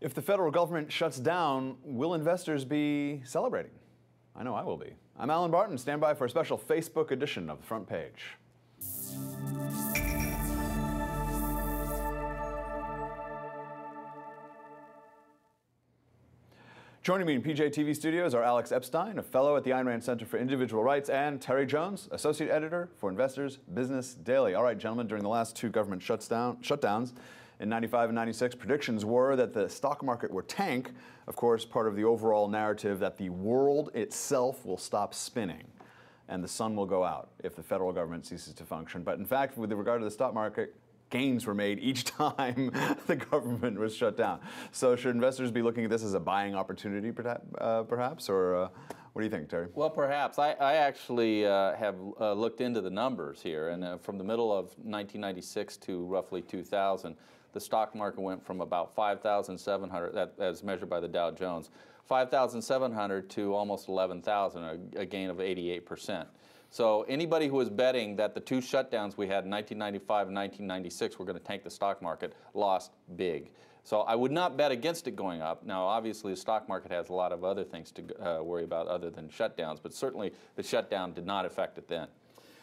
If the federal government shuts down, will investors be celebrating? I know I will be. I'm Alan Barton. Stand by for a special Facebook edition of the Front Page. Joining me in PJTV studios are Alex Epstein, a fellow at the Ayn Rand Center for Individual Rights, and Terry Jones, associate editor for Investors Business Daily. All right, gentlemen, during the last two government shutdowns in 95 and 96, predictions were that the stock market would tank, of course, part of the overall narrative that the world itself will stop spinning and the sun will go out if the federal government ceases to function. But in fact, with regard to the stock market, gains were made each time the government was shut down. So should investors be looking at this as a buying opportunity, perhaps, or what do you think, Terry? Well, perhaps. I actually have looked into the numbers here, and from the middle of 1996 to roughly 2000, the stock market went from about 5,700, as measured by the Dow Jones, 5,700 to almost 11,000, a gain of 88%. So anybody who was betting that the two shutdowns we had in 1995 and 1996 were going to tank the stock market lost big. So I would not bet against it going up. Now, obviously, the stock market has a lot of other things to worry about other than shutdowns, but certainly the shutdown did not affect it then.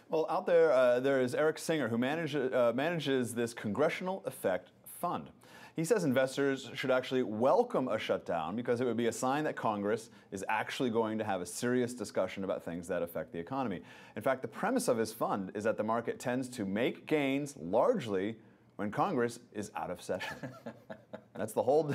Well, out there, there is Eric Singer, who manages this Congressional Effect Fund. He says investors should actually welcome a shutdown because it would be a sign that Congress is actually going to have a serious discussion about things that affect the economy. In fact, the premise of his fund is that the market tends to make gains largely when Congress is out of session. That's the whole.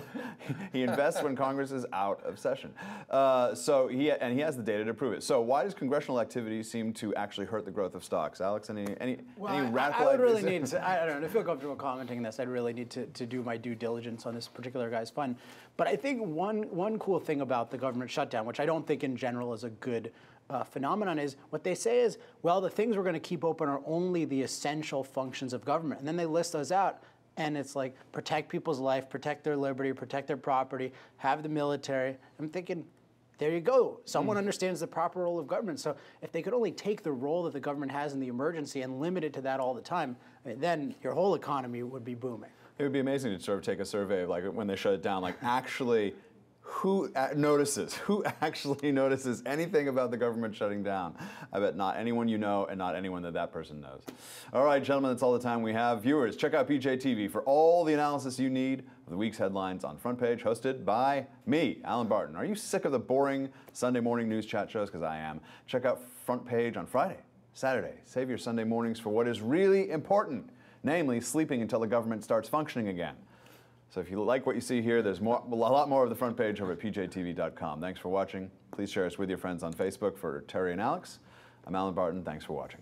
He invests when Congress is out of session. So he has the data to prove it. So why does congressional activity seem to actually hurt the growth of stocks? Alex, any radical? I would really need to. I don't know. To feel comfortable commenting on this, I'd really need to do my due diligence on this particular guy's fund. But I think one cool thing about the government shutdown, which I don't think in general is a good phenomenon, is what they say is, well, the things we're going to keep open are only the essential functions of government. And then they list those out, and it's like protect people's life, protect their liberty, protect their property, have the military. I'm thinking, there you go. Someone understands the proper role of government. So if they could only take the role that the government has in the emergency and limit it to that all the time, I mean, then your whole economy would be booming. It would be amazing to sort of take a survey of, like, when they shut it down, like actually who actually notices anything about the government shutting down? I bet not anyone you know and not anyone that person knows. All right, gentlemen, that's all the time we have. Viewers, check out PJTV for all the analysis you need of the week's headlines on Front Page, hosted by me, Alan Barton. Are you sick of the boring Sunday morning news chat shows? Because I am. Check out Front Page on Friday, Saturday. Save your Sunday mornings for what is really important, namely sleeping until the government starts functioning again. So if you like what you see here, there's a lot more of the Front Page over at PJTV.com. Thanks for watching. Please share us with your friends on Facebook. For Terry and Alex, I'm Alan Barton. Thanks for watching.